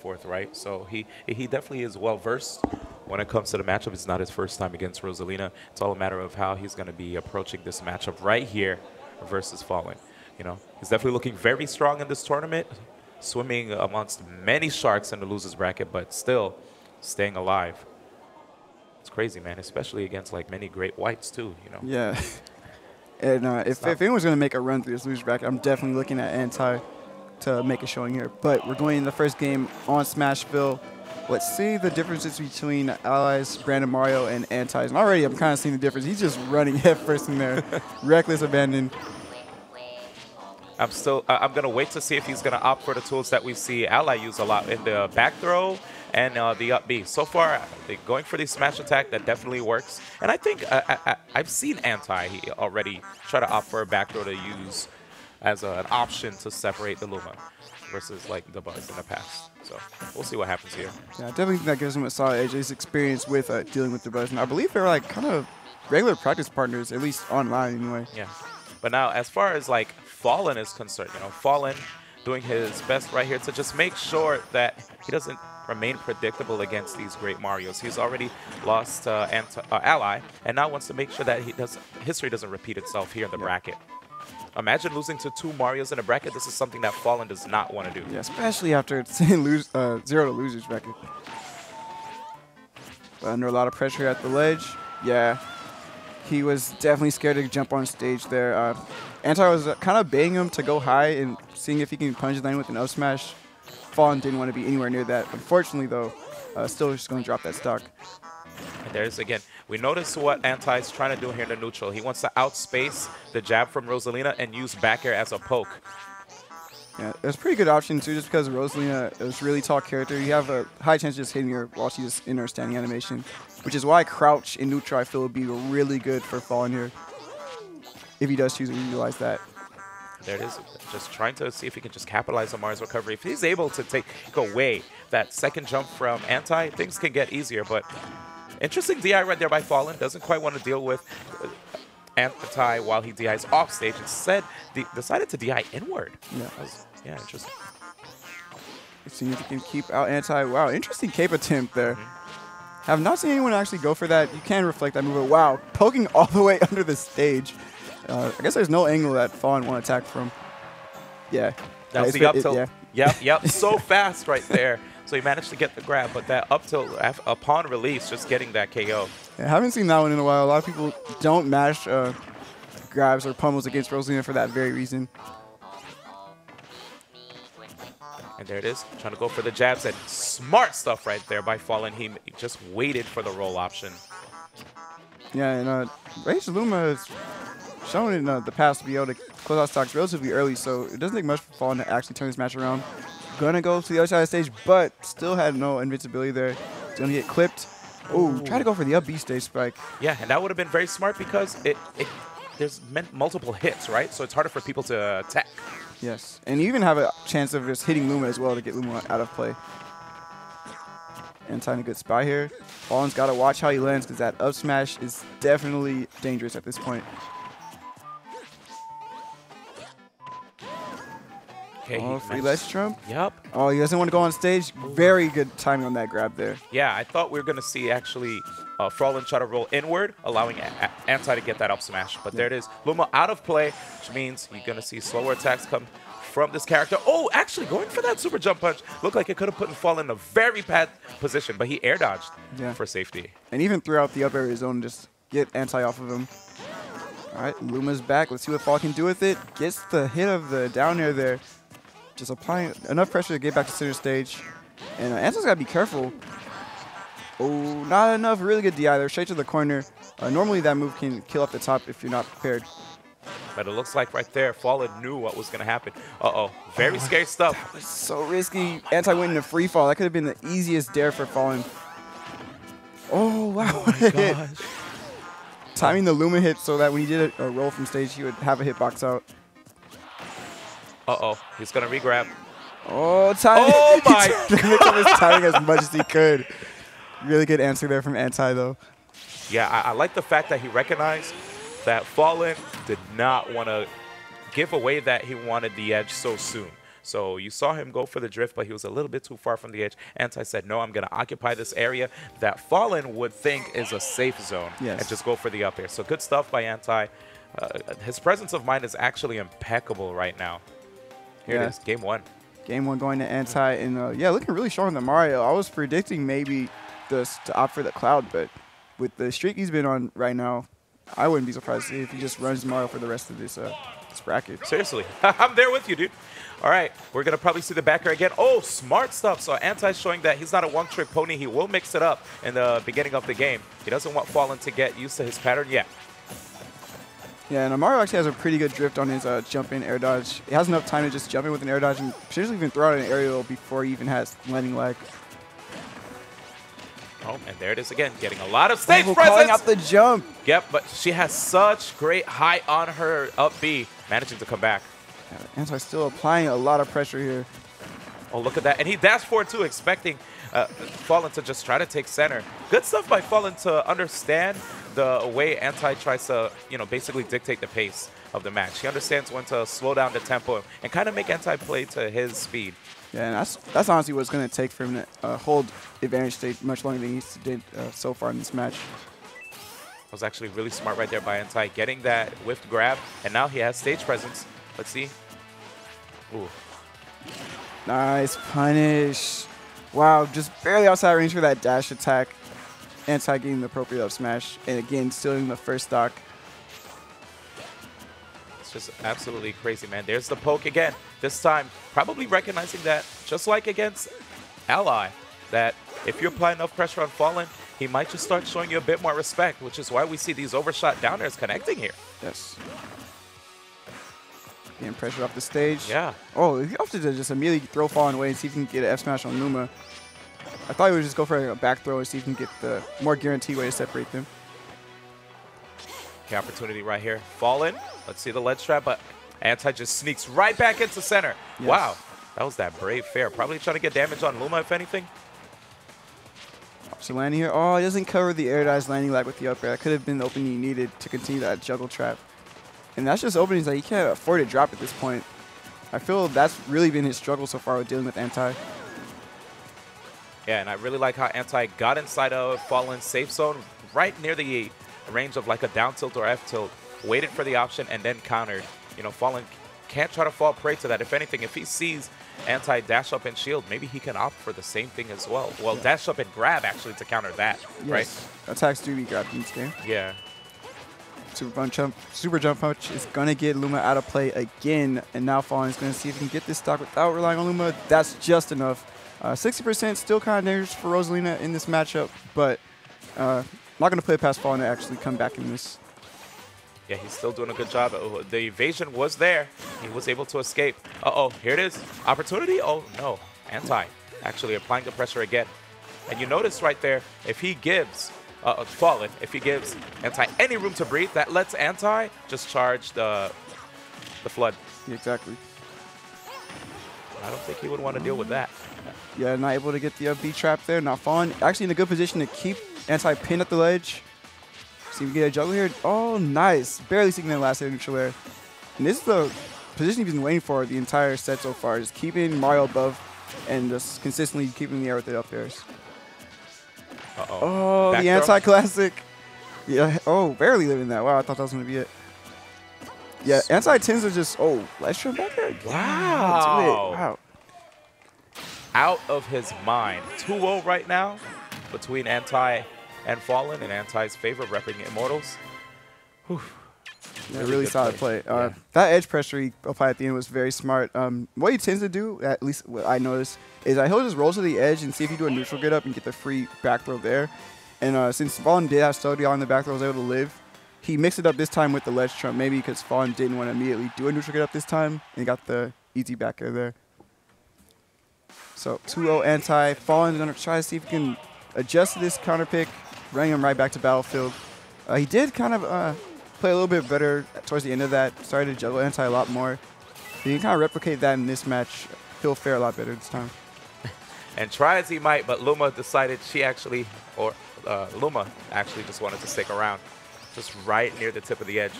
forth, right? So he definitely is well versed when it comes to the matchup. It's not his first time against Rosalina. It's all a matter of how he's going to be approaching this matchup right here versus Fallen. You know, he's definitely looking very strong in this tournament, swimming amongst many sharks in the losers bracket, but still staying alive. It's crazy, man, especially against like many great whites too, you know. Yeah. And if anyone's going to make a run through this loser bracket, I'm definitely looking at Anti to make a showing here. But we're going in the first game on Smashville. Let's see the differences between Allies, Brandon Mario, and Anti's. And already I'm kind of seeing the difference. He's just running headfirst in there. Reckless abandon. I'm going to wait to see if he's going to opt for the tools that we see Ally use a lot in the back throw and the up B. So far, going for the smash attack, that definitely works. And I think I've seen Anti already try to opt for a back throw to use as an option to separate the Luma versus like the Buzz in the past. So we'll see what happens here. Yeah, I definitely think that gives him a solid edge. His experience with dealing with the Buzz. And I believe they're like kind of regular practice partners, at least online anyway. Yeah. But now, as far as like Fallen is concerned, you know, Fallen doing his best right here to just make sure that he doesn't remain predictable against these great Marios. He's already lost Ally, and now wants to make sure that history doesn't repeat itself here in the bracket. Imagine losing to 2 Marios in a bracket. This is something that Fallen does not want to do. Yeah, especially after seeing 0 to losers bracket. But under a lot of pressure at the ledge. Yeah, he was definitely scared to jump on stage there. Anti was kind of baiting him to go high and seeing if he can punch the lane with an up smash. Fallen didn't want to be anywhere near that. Unfortunately, though, still just going to drop that stock. And there's, again, we notice what Anti is trying to do here in the neutral. He wants to outspace the jab from Rosalina and use back air as a poke. Yeah, it's a pretty good option, too, just because Rosalina is a really tall character. You have a high chance of just hitting her while she's in her standing animation, which is why crouch in neutral, I feel, would be really good for Fallen here, if he does choose to utilize that. There it is, just trying to see if he can just capitalize on Mario's recovery. If he's able to take away that second jump from Anti, things can get easier. But interesting DI right there by Fallen. Doesn't quite want to deal with Anti while he DIs off stage. Instead, decided to DI inward. Yeah, yeah, interesting. See if he can keep out Anti. Wow, interesting cape attempt there. Have not seen anyone actually go for that. You can reflect that move. Wow, poking all the way under the stage. I guess there's no angle that Fallen won't attack from. Yeah. That was the up tilt. Yeah. Yep. So fast right there. So he managed to get the grab, but that up tilt upon release, just getting that KO. Yeah, I haven't seen that one in a while. A lot of people don't mash grabs or pummels against Rosalina for that very reason. And there it is, trying to go for the jabs, and smart stuff right there by Fallen. He just waited for the roll option. Yeah, and Rage Luma has shown in the past to be able to close out stocks relatively early, so it doesn't take much for Fallen to actually turn this match around. Gonna go to the other side of the stage, but still had no invincibility there. He's gonna get clipped. Oh, try to go for the up B stage spike. Yeah, and that would have been very smart because there's multiple hits, right? So it's harder for people to attack. Yes, and you even have a chance of just hitting Luma as well to get Luma out of play. Anti in a good spot here. Fallen's got to watch how he lands because that up smash is definitely dangerous at this point. Okay, oh, free ledge trump. Yep. Oh, he doesn't want to go on stage. Very good timing on that grab there. Yeah, I thought we were going to see actually Fallen try to roll inward, allowing Anti to get that up smash. But there it is. Luma out of play, which means you're going to see slower attacks come from this character. Oh, actually going for that super jump punch. Looked like it could have put Fallen in a very bad position, but he air dodged for safety. And even threw out the up air zone, just get Anti off of him. All right, Luma's back. Let's see what Fallen can do with it. Gets the hit of the down air there. Just applying enough pressure to get back to center stage. And Anti's got to be careful. Oh, not enough. Really good DI there. Straight to the corner. Normally that move can kill up the top if you're not prepared. But it looks like right there, Fallen knew what was going to happen. Uh-oh. Very scary stuff. That was so risky. Anti went into free fall. That could have been the easiest dare for Fallen. Oh, wow. Oh my gosh. Timing the Luma hit so that when he did a roll from stage, he would have a hitbox out. Uh-oh. He's going to re-grab. Oh, timing. Oh, my God. He mixed up his timing as much as he could. Really good answer there from Anti, though. Yeah, I like the fact that he recognized that Fallen did not want to give away that he wanted the edge so soon. So you saw him go for the drift, but he was a little bit too far from the edge. Anti said, no, I'm going to occupy this area that Fallen would think is a safe zone and just go for the up air. So good stuff by Anti. His presence of mind is actually impeccable right now. Here it is, game 1. Game 1 going to Anti, and yeah, looking really strong than Mario. I was predicting maybe this to opt for the Cloud, but with the streak he's been on right now, I wouldn't be surprised if he just runs Mario for the rest of this bracket. Seriously, I'm there with you, dude. All right, we're going to probably see the back air again. Oh, smart stuff. So Anti showing that he's not a one-trick pony. He will mix it up in the beginning of the game. He doesn't want Fallen to get used to his pattern yet. Yeah, and Mario actually has a pretty good drift on his jump-in air dodge. He has enough time to just jump in with an air dodge and potentially even throw out an aerial before he even has landing lag. Oh, and there it is again, getting a lot of stage presence. Calling out the jump. Yep, but she has such great height on her up B, managing to come back. Anti still applying a lot of pressure here. Oh, look at that. And he dashed forward too, expecting Fallen to just try to take center. Good stuff by Fallen to understand the way Anti tries to, basically dictate the pace of the match. He understands when to slow down the tempo and kind of make Anti play to his speed. Yeah, and that's honestly what it's going to take for him to hold advantage state much longer than he did so far in this match. That was actually really smart right there by Anti, getting that whiffed grab, and now he has stage presence. Let's see. Ooh. Nice punish. Wow, just barely outside range for that dash attack. Anti getting the appropriate up smash, and again, stealing the first stock. It's just absolutely crazy, man. There's the poke again. This time, probably recognizing that, just like against Ally, that if you apply enough pressure on Fallen, he might just start showing you a bit more respect, which is why we see these overshot down airs connecting here. Yes. Getting pressure off the stage. Yeah. Oh, he opted to just immediately throw Fallen away and see if he can get an F smash on Luma. I thought he would just go for a back throw and see if he can get the more guaranteed way to separate them. Okay, opportunity right here. Fallen. Let's see the ledge trap, but Anti just sneaks right back into center. Yes. Wow. That was that brave fair. Probably trying to get damage on Luma, if anything. So landing here. Oh, he doesn't cover the air dodge landing lag with the up air. That could have been the opening he needed to continue that juggle trap. And that's just openings that he can't afford to drop at this point. I feel that's really been his struggle so far with dealing with Anti. Yeah, and I really like how Anti got inside of Fallen's safe zone right near the range of like a down tilt or F tilt, waited for the option, and then countered. Fallen can't try to fall prey to that. If anything, if he sees Anti dash up and shield, maybe he can opt for the same thing as well. Well, yeah. Dash up and grab actually to counter that, yes. Right? Attacks do be grabbed in this game. Yeah. Super jump punch is going to get Luma out of play again, and now Fallen is going to see if he can get this stock without relying on Luma. That's just enough. 60% still kind of dangerous for Rosalina in this matchup, but not going to play past Fallen to actually come back in this. Yeah, he's still doing a good job. The evasion was there. He was able to escape. Uh-oh, here it is. Opportunity? Oh, no. Anti actually applying the pressure again. And you notice right there, if he gives Fallen, if he gives Anti any room to breathe, that lets Anti just charge the flood. Yeah, exactly. I don't think he would want to deal with that. Yeah, not able to get the B trap there. Now Fallen actually in a good position to keep Anti pinned at the ledge. See if we get a juggle here. Oh, nice. Barely seeing that last hit neutral air. And this is the position he's been waiting for the entire set so far. Just keeping Mario above and just consistently keeping the air with the up airs. Uh-oh. Oh, back the Anti-classic. Yeah. Oh, barely living that. Wow, I thought that was going to be it. Yeah, Anti tends to just, let's try back there. Wow. Do it. Wow. Out of his mind. 2-0 right now between Anti and Fallen in Anti's favor, repping Immortals. Whew. Yeah, really solid play. That edge pressure he applied at the end was very smart. What he tends to do, at least what I noticed, is that he'll just roll to the edge and see if he do a neutral get up and get the free back throw there. And since Fallen did have Stodia on the back throw, was able to live, he mixed it up this time with the ledge trump, maybe because Fallen didn't want to immediately do a neutral get up this time, and he got the easy back air there. So 2-0 Anti. Fallen's going to try to see if he can adjust to this counter pick, running him right back to Battlefield. He did kind of play a little bit better towards the end of that, started to juggle Anti a lot more. So you can kind of replicate that in this match. He'll fare a lot better this time. And try as he might, but Luma decided Luma actually just wanted to stick around, just right near the tip of the edge.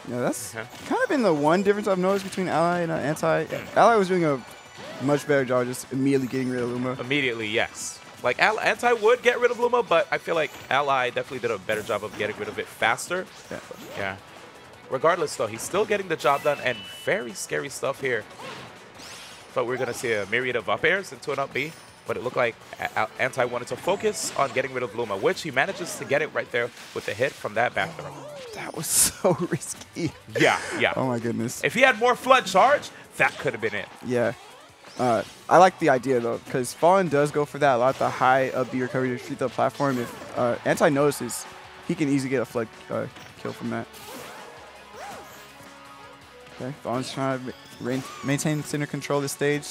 Yeah, that's kind of been the one difference I've noticed between Ally and Anti. Ally was doing a much better job just immediately getting rid of Luma. Immediately, yes. Like, Anti would get rid of Luma, but I feel like Ally definitely did a better job of getting rid of it faster. Yeah. Regardless, though, he's still getting the job done, and very scary stuff here. But we're going to see a myriad of up airs into an up B, but it looked like Anti wanted to focus on getting rid of Luma, which he manages to get it right there with the hit from that back throw. That was so risky. Yeah. Oh, my goodness. If he had more flood charge, that could have been it. Yeah. I like the idea, though, because Fallen does go for that a lot, the high up B recovery to treat the platform. If Anti notices, he can easily get a flood kill from that. Okay, Fallen's trying to maintain center control of the stage.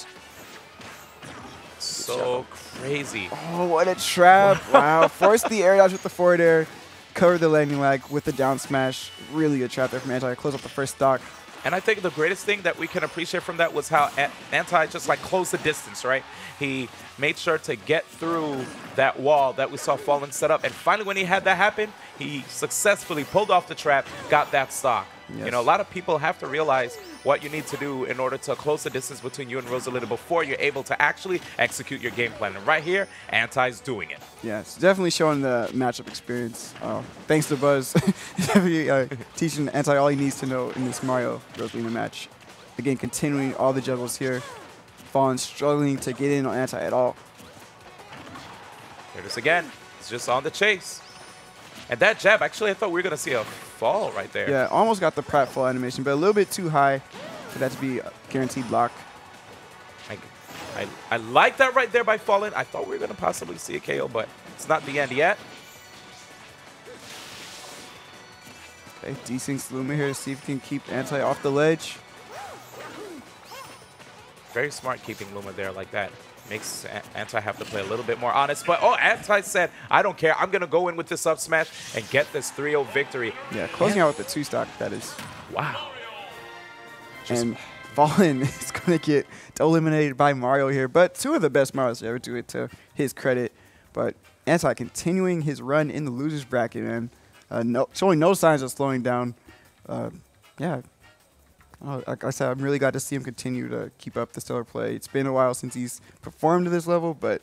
So crazy. Oh, what a trap. Wow. Force the air dodge with the forward air. Cover the landing lag with the down smash. Really good trap there from Anti. Close up the first stock. And I think the greatest thing that we can appreciate from that was how Anti just like closed the distance, right? He made sure to get through that wall that we saw Fallen set up. And finally, when he had that happen, he successfully pulled off the trap, got that stock. Yes. You know, a lot of people have to realize what you need to do in order to close the distance between you and Rosalina before you're able to actually execute your game plan. And right here, Anti's doing it. Yeah, it's definitely showing the matchup experience. Thanks to Buzz. Definitely teaching Anti all he needs to know in this Mario Rosalina match. Again, continuing all the juggles here. Fallen struggling to get in on Anti at all. Here it is again. It's just on the chase. And that jab, actually, I thought we were going to see a fall right there. Yeah, almost got the pratfall animation, but a little bit too high for that to be a guaranteed block. I like that right there by Fallen. I thought we were going to possibly see a KO, but it's not the end yet. Okay, desyncs Luma here to see if he can keep Anti off the ledge. Very smart keeping Luma there like that. Makes Anti have to play a little bit more honest. But, oh, Anti said, I don't care. I'm going to go in with this up smash and get this 3-0 victory. Yeah, closing out with the 2-stock, that is. Wow. And Fallen is going to get eliminated by Mario here. But two of the best Marios to ever do it, to his credit. But Anti continuing his run in the loser's bracket, and showing no signs of slowing down. Yeah. Like I said, I'm really glad to see him continue to keep up the stellar play. It's been a while since he's performed to this level, but